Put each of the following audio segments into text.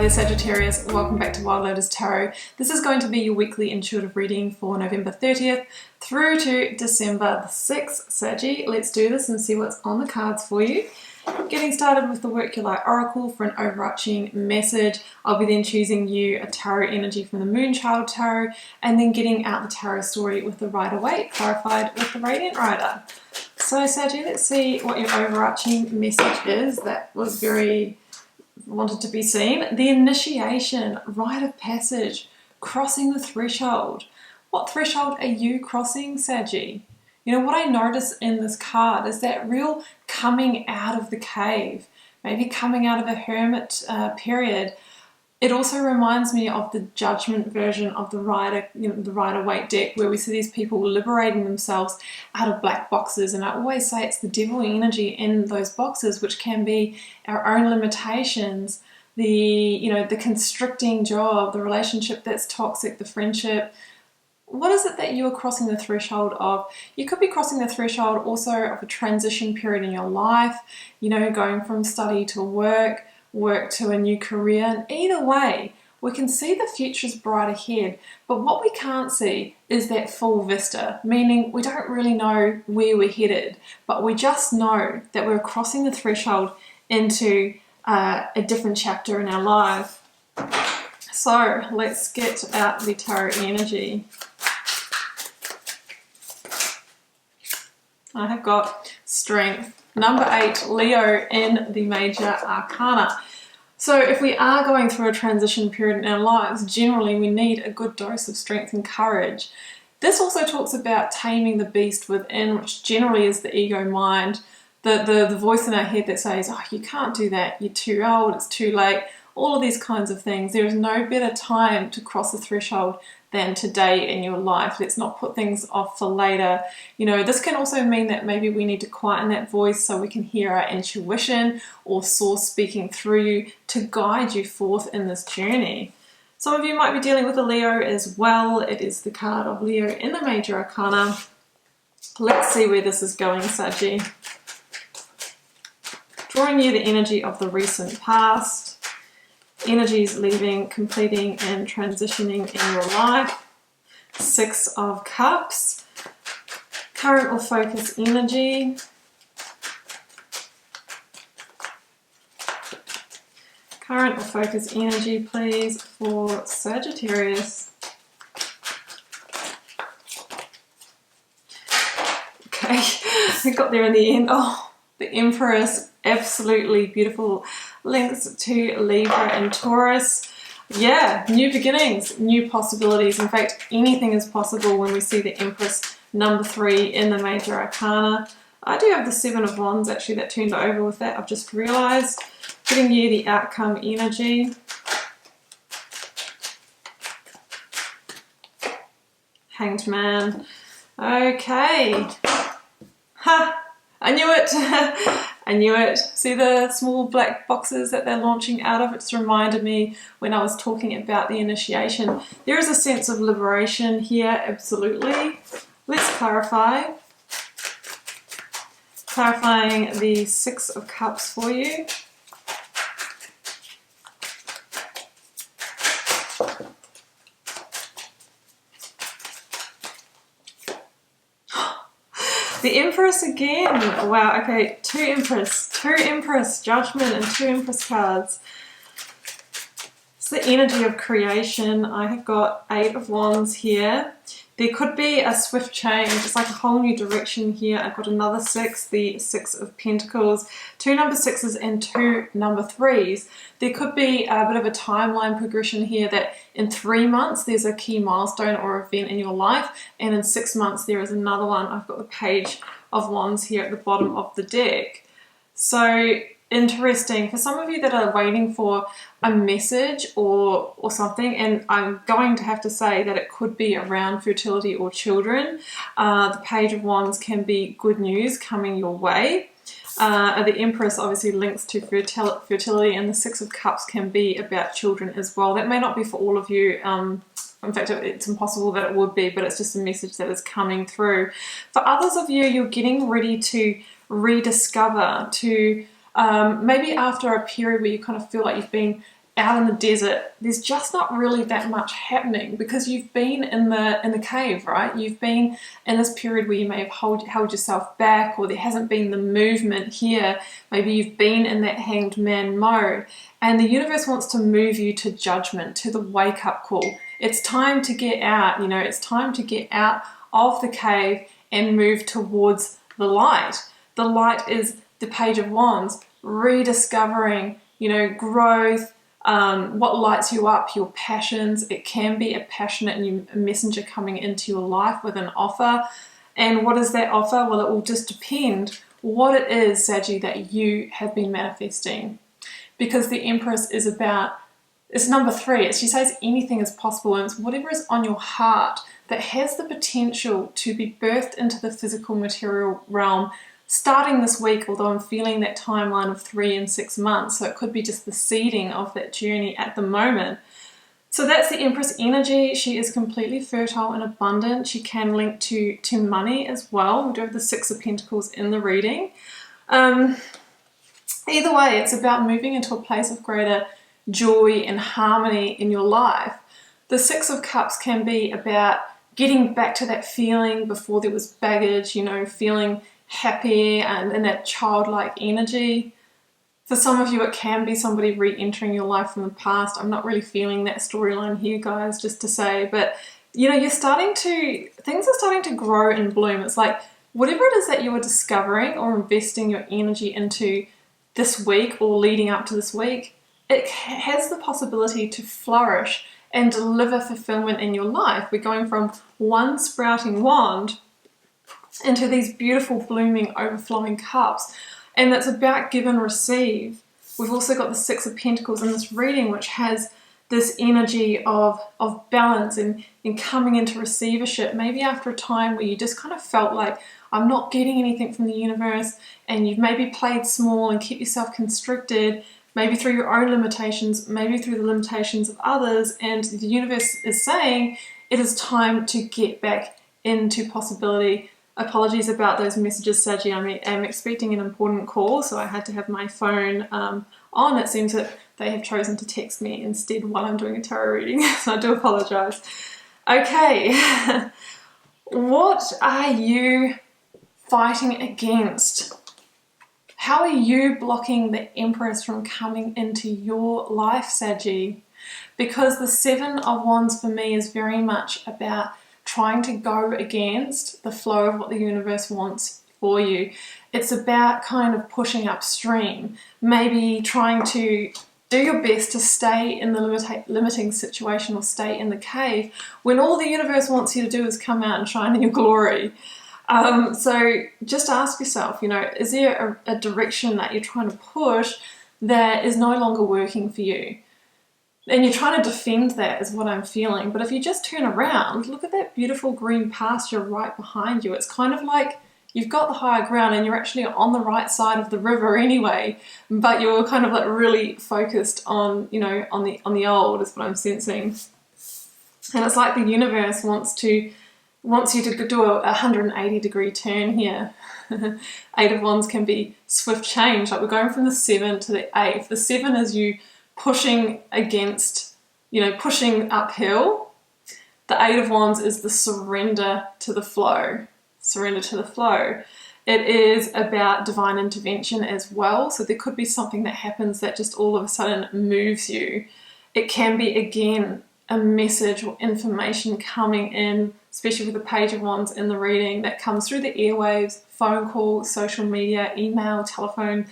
Hi there Sagittarius, welcome back to Wild Lotus Tarot. This is going to be your weekly intuitive reading for November 30th through to December the 6th. Saggy, let's do this and see what's on the cards for you. Getting started with the Work Your Light Oracle for an overarching message. I'll be then choosing you a tarot energy from the Moonchild Tarot and then getting out the tarot story with the Rider-Waite clarified with the Radiant Rider. So Saggy, let's see what your overarching message is. That was very wanted to be seen. The initiation, rite of passage, crossing the threshold. What threshold are you crossing, Saggy? You know, what I notice in this card is that real coming out of the cave, maybe coming out of a hermit period. It also reminds me of the judgment version of the Rider, the Rider-Waite deck, where we see these people liberating themselves out of black boxes. And I always say it's the devil energy in those boxes, which can be our own limitations, the constricting job, the relationship that's toxic, the friendship. What is it that you are crossing the threshold of? You could be crossing the threshold also of a transition period in your life, going from study to work to a new career. And either way, we can see the future's bright ahead, but what we can't see is that full vista, meaning we don't really know where we're headed, but we just know that we're crossing the threshold into a different chapter in our life. So let's get out the tarot energy. I have got Strength. Number 8, Leo in the Major Arcana. So if we are going through a transition period in our lives, generally we need a good dose of strength and courage. This also talks about taming the beast within, which generally is the ego mind, the voice in our head that says, oh, you can't do that, you're too old, it's too late, all of these kinds of things. There is no better time to cross the threshold than today in your life. Let's not put things off for later. This can also mean that maybe we need to quieten that voice so we can hear our intuition or source speaking through you to guide you forth in this journey. Some of you might be dealing with a Leo as well. It is the card of Leo in the Major Arcana. Let's see where this is going, Saggy. Drawing you the energy of the recent past. Energies leaving, completing and transitioning in your life. 6 of Cups. Current or focus energy. Current or focus energy, please, for Sagittarius. Okay, I got there in the end. Oh, the Empress, absolutely beautiful. Links to Libra and Taurus. Yeah, new beginnings, new possibilities. In fact, anything is possible when we see the Empress, number 3 in the Major Arcana. I do have the 7 of Wands actually that turned over with that, I've just realised. Giving you the outcome energy. Hanged Man. Okay. Ha! I knew it! I knew it. See the small black boxes that they're launching out of? It's reminded me when I was talking about the initiation. There is a sense of liberation here, absolutely. Let's clarify. Clarifying the 6 of Cups for you. The Empress again. Wow, okay, 2 Empress, Judgment and 2 Empress cards. It's the energy of creation. I have got 8 of Wands here. There could be a swift change. It's like a whole new direction here. I've got another 6, the 6 of Pentacles, 2 number 6s and 2 number 3s. There could be a bit of a timeline progression here that in 3 months there's a key milestone or event in your life, and in 6 months there is another one. I've got the Page of Wands here at the bottom of the deck. So interesting for some of you that are waiting for a message or something, and I'm going to have to say that it could be around fertility or children. The Page of Wands can be good news coming your way. The Empress obviously links to fertility, and the 6 of Cups can be about children as well. That may not be for all of you. In fact, it's impossible that it would be, but it's just a message that is coming through. For others of you, you're getting ready to rediscover, to maybe after a period where you kind of feel like you've been out in the desert, there's just not really that much happening because you've been in the cave, right? You've been in this period where you may have held yourself back, or there hasn't been the movement here. Maybe you've been in that hanged man mode, and the universe wants to move you to judgment, to the wake-up call. It's time to get out, it's time to get out of the cave and move towards the light. The light is the Page of Wands, rediscovering, growth, what lights you up, your passions. It can be a passionate messenger coming into your life with an offer. And what is that offer? Well, it will just depend what it is, Saggy, that you have been manifesting. Because the Empress is about, it's number 3. She says anything is possible, and it's whatever is on your heart that has the potential to be birthed into the physical material realm starting this week, although I'm feeling that timeline of 3 and 6 months, so it could be just the seeding of that journey at the moment. So that's the Empress energy. She is completely fertile and abundant. She can link to money as well. We do have the 6 of Pentacles in the reading. Either way, it's about moving into a place of greater joy and harmony in your life. The 6 of Cups can be about getting back to that feeling before there was baggage, feeling happy and in that childlike energy. For some of you, it can be somebody re-entering your life from the past. I'm not really feeling that storyline here, guys, just to say, but things are starting to grow and bloom. It's like whatever it is that you are discovering or investing your energy into this week or leading up to this week, it has the possibility to flourish and deliver fulfillment in your life. We're going from one sprouting wand into these beautiful, blooming, overflowing cups. And that's about give and receive. We've also got the 6 of Pentacles in this reading, which has this energy of balance and coming into receivership. Maybe after a time where you just kind of felt like, I'm not getting anything from the universe, and you've maybe played small and kept yourself constricted, maybe through your own limitations, maybe through the limitations of others, and the universe is saying it is time to get back into possibility. Apologies about those messages, Saggy. I'm expecting an important call, so I had to have my phone on. It seems that they have chosen to text me instead while I'm doing a tarot reading, so I do apologise. Okay, what are you fighting against? How are you blocking the Empress from coming into your life, Saggy? Because the 7 of Wands for me is very much about trying to go against the flow of what the universe wants for you. It's about kind of pushing upstream, maybe trying to do your best to stay in the limiting situation or stay in the cave when all the universe wants you to do is come out and shine in your glory. So just ask yourself, is there a direction that you're trying to push that is no longer working for you? And you're trying to defend that is what I'm feeling. But if you just turn around, look at that beautiful green pasture right behind you. It's kind of like you've got the higher ground and you're actually on the right side of the river anyway, but you're kind of like really focused on, on the old is what I'm sensing. And it's like the universe wants you to do a 180-degree turn here. 8 of Wands can be swift change. Like we're going from the 7 to the 8. The 7 is you pushing against, pushing uphill. The 8 of Wands is the surrender to the flow. Surrender to the flow. It is about divine intervention as well. So there could be something that happens that just all of a sudden moves you. It can be, again, a message or information coming in, especially with the Page of Wands in the reading, that comes through the airwaves, phone call, social media, email, telephone,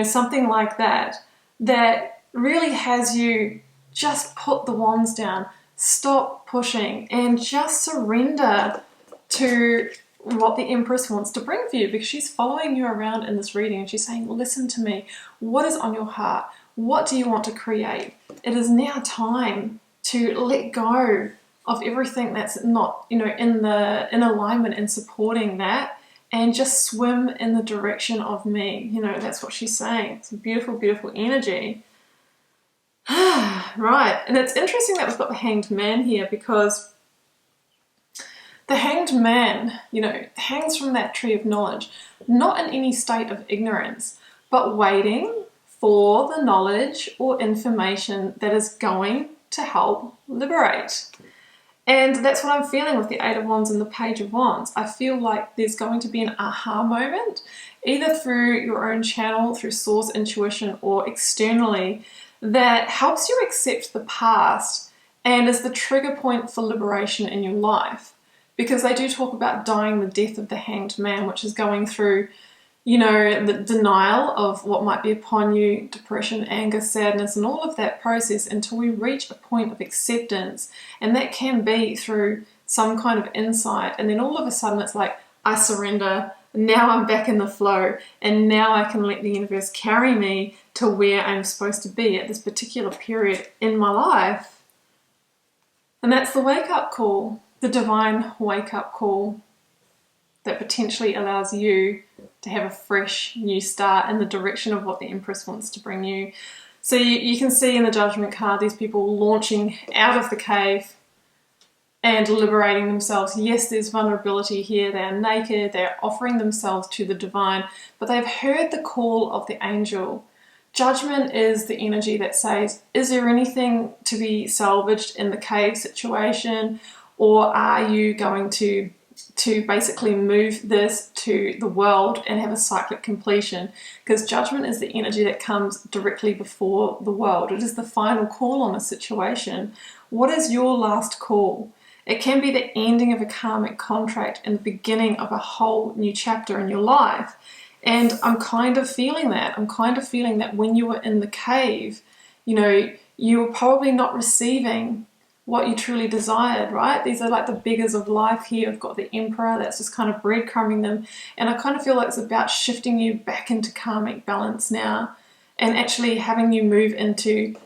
something like that, that really has you just put the wands down, stop pushing, and just surrender to what the Empress wants to bring for you, because she's following you around in this reading and she's saying, listen to me, what is on your heart? What do you want to create? It is now time to let go of everything that's not, in alignment and supporting that, and just swim in the direction of me. That's what she's saying. It's a beautiful, beautiful energy. Right, and it's interesting that we've got the Hanged Man here, because the Hanged Man, hangs from that tree of knowledge, not in any state of ignorance, but waiting for the knowledge or information that is going to help liberate. And that's what I'm feeling with the Eight of Wands and the Page of Wands. I feel like there's going to be an aha moment, either through your own channel, through source intuition, or externally, that helps you accept the past and is the trigger point for liberation in your life. Because they do talk about dying the death of the Hanged Man, which is going through, you know, the denial of what might be upon you, depression, anger, sadness, and all of that process until we reach a point of acceptance. And that can be through some kind of insight. And then all of a sudden it's like, I surrender. Now I'm back in the flow. And now I can let the universe carry me to where I'm supposed to be at this particular period in my life. And that's the wake-up call, the divine wake-up call that potentially allows you to have a fresh new start in the direction of what the Empress wants to bring you. So you can see in the Judgment card these people launching out of the cave and liberating themselves. Yes, there's vulnerability here. They are naked. They're offering themselves to the divine, but they've heard the call of the angel. Judgment is the energy that says, is there anything to be salvaged in the cave situation, or are you going to basically move this to the world and have a cyclic completion? Because judgment is the energy that comes directly before the world. It is the final call on a situation. What is your last call? It can be the ending of a karmic contract and the beginning of a whole new chapter in your life. And I'm kind of feeling that. I'm kind of feeling that when you were in the cave, you know, you were probably not receiving what you truly desired, right? These are like the beggars of life here. I've got the Emperor that's just kind of breadcrumbing them. And I kind of feel like it's about shifting you back into karmic balance now and actually having you move into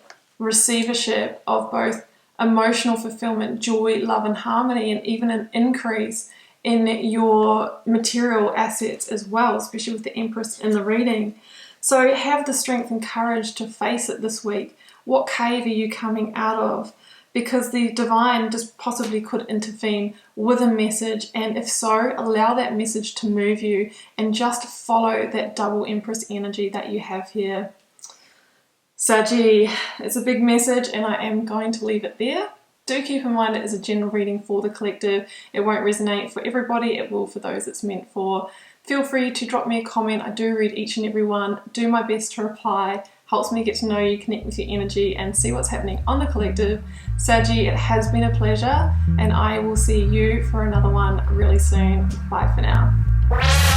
receivership of both emotional fulfillment, joy, love, and harmony, and even an increase in your material assets as well, especially with the Empress in the reading. So have the strength and courage to face it this week. What cave are you coming out of? Because the divine just possibly could intervene with a message, and if so, allow that message to move you and just follow that double Empress energy that you have here. Saggy, it's a big message and I am going to leave it there. Do keep in mind it is a general reading for the collective. It won't resonate for everybody, it will for those it's meant for. Feel free to drop me a comment. I do read each and every one, do my best to reply. Helps me get to know you, connect with your energy, and see what's happening on the collective. Saggy, it has been a pleasure, and I will see you for another one really soon. Bye for now.